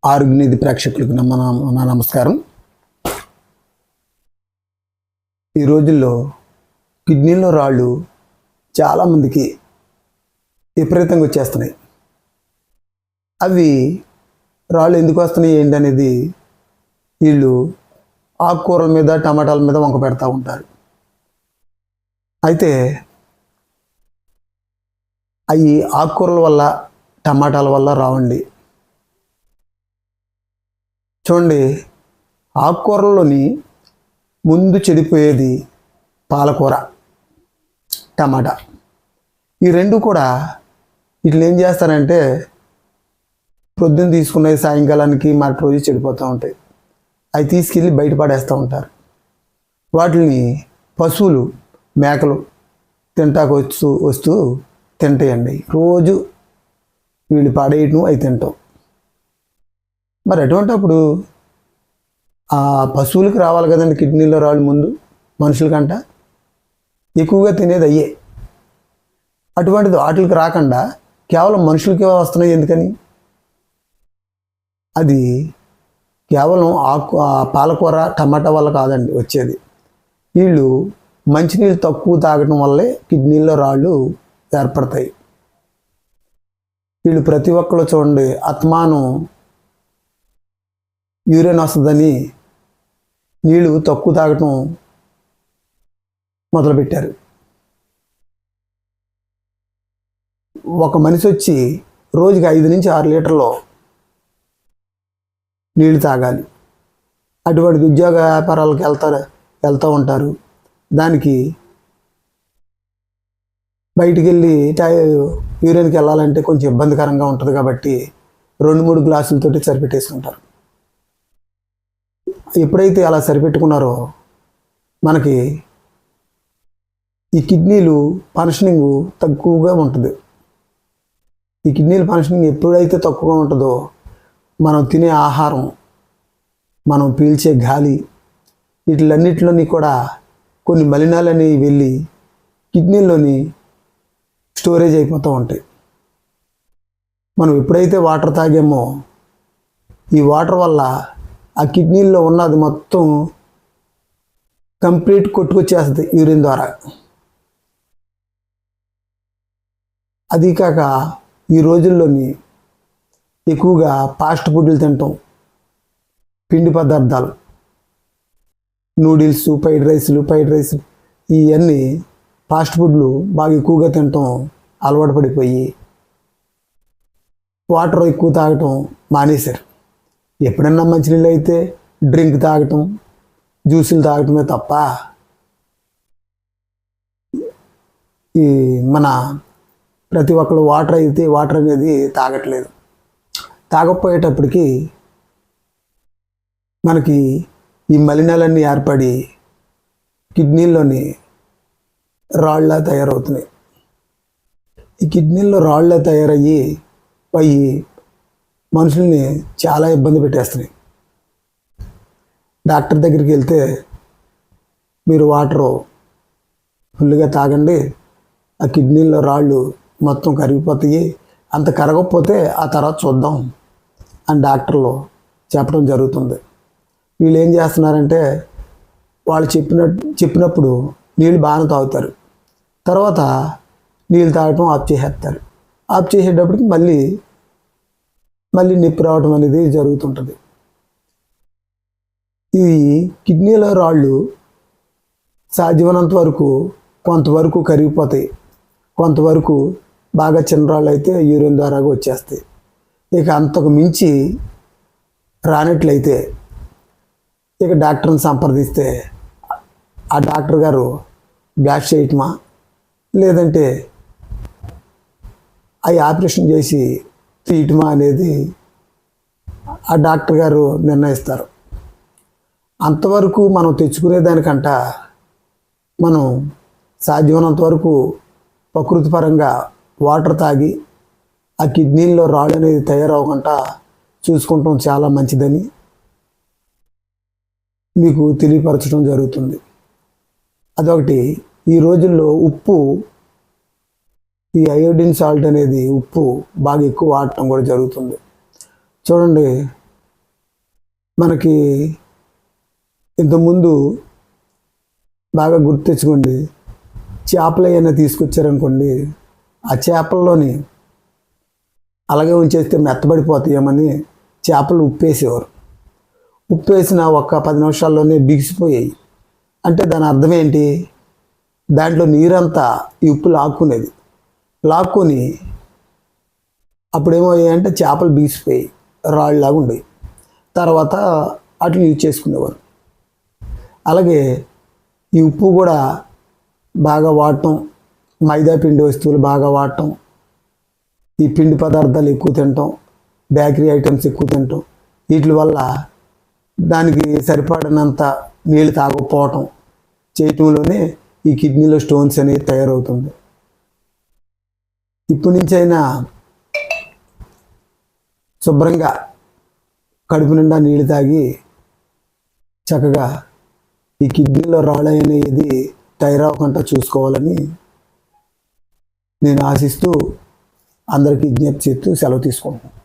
ఆరోగ్యనిధి ప్రేక్షకులకు నా నమస్కారం. ఈ రోజుల్లో కిడ్నీలో రాళ్ళు చాలామందికి విపరీతంగా వచ్చేస్తున్నాయి. అవి రాళ్ళు ఎందుకు వస్తున్నాయి ఏంటి అనేది వీళ్ళు ఆకుకూరల మీద టమాటాల మీద వంక పెడతా ఉంటారు. అయితే అవి ఆకుకూరల వల్ల టమాటాల వల్ల రావండి. చూడండి, ఆకుకూరల్లోని ముందు చెడిపోయేది పాలకూర, టమాటా. ఈ రెండు కూడా వీటిని ఏం చేస్తారంటే ప్రొద్దున తీసుకునేది సాయంకాలానికి మరొక రోజు చెడిపోతూ ఉంటాయి. అవి తీసుకెళ్ళి బయట పడేస్తూ ఉంటారు. వాటిని పశువులు, మేకలు తింటాకు వస్తూ తింటాయండి. రోజు వీళ్ళు పాడేయటం అవి తింటాం. మరి అటువంటిప్పుడు ఆ పశువులకు రావాలి కదండి కిడ్నీలో రాళ్ళు ముందు, మనుషులకంట ఎక్కువగా తినేది అయ్యే. అటువంటిది వాటికి రాకుండా కేవలం మనుషులకి వస్తున్నాయి. ఎందుకని? అది కేవలం పాలకూర టమాటా వల్ల కాదండి వచ్చేది. వీళ్ళు మంచినీళ్ళు తక్కువ తాగడం వల్లే కిడ్నీలో రాళ్ళు ఏర్పడతాయి. వీళ్ళు ప్రతి ఒక్కరు చూడండి, అత్మానం యూరిన్ వస్తుందని నీళ్ళు తక్కువ తాగటం మొదలుపెట్టారు. ఒక మనిషి వచ్చి రోజుకి 5 నుంచి 6 లీటర్లు నీళ్ళు తాగాలి. అటువంటి ఉద్యోగ వ్యాపారాలకు వెళ్తూ ఉంటారు. దానికి బయటికి వెళ్ళి యూరిన్కి వెళ్ళాలంటే కొంచెం ఇబ్బందికరంగా ఉంటుంది కాబట్టి 2-3 గ్లాసులతోటి సరిపెట్టేసుకుంటారు. ఎప్పుడైతే అలా సరిపెట్టుకున్నారో మనకి ఈ కిడ్నీలు ఫంక్షనింగ్ తక్కువగా ఉంటుంది. ఈ కిడ్నీల ఫంక్షనింగ్ ఎప్పుడైతే తక్కువగా ఉంటుందో మనం తినే ఆహారం, మనం పీల్చే గాలి, వీటిలన్నిటిలోని కూడా కొన్ని మలినాలని వెళ్ళి కిడ్నీల్లోని స్టోరేజ్ అయిపోతూ ఉంటాయి. మనం ఎప్పుడైతే వాటర్ తాగామో ఈ వాటర్ వల్ల ఆ కిడ్నీల్లో ఉన్నది మొత్తం కంప్లీట్ కొట్టుకొచ్చేస్తుంది యూరిన్ ద్వారా. అది కాక ఈ రోజుల్లోని ఎక్కువగా ఫాస్ట్ ఫుడ్లు తింటాం. పిండి పదార్థాలు, నూడిల్స్, ఫ్రైడ్ రైస్ ఇవన్నీ ఫాస్ట్ ఫుడ్లు బాగా ఎక్కువగా తినటం అలవాటు పడిపోయి వాటర్ ఎక్కువ తాగటం మానేశారు. ఎప్పుడన్నా మంచినీళ్ళు అయితే డ్రింక్ తాగటం, జ్యూసులు తాగటమే తప్ప ఈ మన ప్రతి ఒక్కరు వాటర్ అనేది తాగట్లేదు. తాగకపోయేటప్పటికి మనకి ఈ మలినాలన్నీ ఏర్పడి కిడ్నీల్లోని రాళ్ళ తయారవుతున్నాయి. ఈ కిడ్నీల్లో రాళ్ళ తయారయ్యి మనుషుల్ని చాలా ఇబ్బంది పెట్టేస్తున్నాయి. డాక్టర్ దగ్గరికి వెళ్తే మీరు వాటరు ఫుల్గా తాగండి, ఆ కిడ్నీల్లో రాళ్ళు మొత్తం కరిగిపోతాయి, అంత కరగకపోతే ఆ తర్వాత చూద్దాం అని డాక్టర్లు చెప్పడం జరుగుతుంది. వీళ్ళు ఏం చేస్తున్నారంటే వాళ్ళు చెప్పినప్పుడు నీళ్ళు బాగానే తాగుతారు, తర్వాత నీళ్ళు తాగటం ఆఫ్ చేసేస్తారు. ఆఫ్ చేసేటప్పటికి మళ్ళీ నొప్పి రావడం అనేది జరుగుతుంటుంది. ఈ కిడ్నీలో రాళ్ళు సాధ్యమైనంత వరకు కొంతవరకు కరిగిపోతాయి, కొంతవరకు బాగా చిన్న రాళ్ళు అయితే యూరిన్ ద్వారా వచ్చేస్తాయి. ఇక అంతకు మించి రానట్లయితే ఇక డాక్టర్ని సంప్రదిస్తే ఆ డాక్టర్ గారు బ్లాస్ట్ చేయటమా లేదంటే అవి ఆపరేషన్ చేసి తీయటమా అనేది ఆ డాక్టర్ గారు నిర్ణయిస్తారు. అంతవరకు మనం తెచ్చుకునేదానికంట మనం సాధ్యమైనంత వరకు ప్రకృతి పరంగా వాటర్ తాగి ఆ కిడ్నీల్లో రాళ్ళు అనేది తయారవకుండా చూసుకుంటాం చాలా మంచిదని మీకు తెలియపరచడం జరుగుతుంది. అదొకటి. ఈ రోజుల్లో ఉప్పు, ఈ అయోడిన్ సాల్ట్ అనేది ఉప్పు బాగా ఎక్కువ వాడటం కూడా జరుగుతుంది. చూడండి, మనకి ఇంతకుముందు బాగా గుర్తు తెచ్చుకోండి, చేపలు ఏమైనా తీసుకొచ్చారనుకోండి, ఆ చేపల్లోని అలాగే ఉంచేస్తే మెత్తబడిపోతాయేమని చేపలు ఉప్పేసేవారు. ఉప్పేసిన ఒక 10 నిమిషాల్లోనే బిగిసిపోయాయి. అంటే దాని అర్థం ఏంటి? దాంట్లో నీరంతా ఈ ఉప్పు లాక్కునేది. లాక్కొని అప్పుడేమో అయ్యాయంటే చేపలు బిగిసిపోయి రాళ్ళలాగా ఉండేవి. తర్వాత అట్లా యూజ్ చేసుకునేవారు. అలాగే ఈ ఉప్పు కూడా బాగా వాడటం, మైదా పిండి వస్తువులు బాగా వాడటం, ఈ పిండి పదార్థాలు ఎక్కువ తినటం, బేకరీ ఐటమ్స్ ఎక్కువ తినటం, వీటి వల్ల దానికి సరిపడినంత నీళ్ళు తాగకపోవటం చేయటంలోనే ఈ కిడ్నీలో స్టోన్స్ అనేది తయారవుతుంది. ఇప్పటి నుంచైనా శుభ్రంగా కడుపు నిండా నీళ్ళు తాగి చక్కగా ఈ కిడ్నీలో రాళ్ళు అనేది తయారవకుండా చూసుకోవాలని నేను ఆశిస్తూ అందరికీ విజ్ఞప్తి చేస్తూ సెలవు తీసుకుంటాను.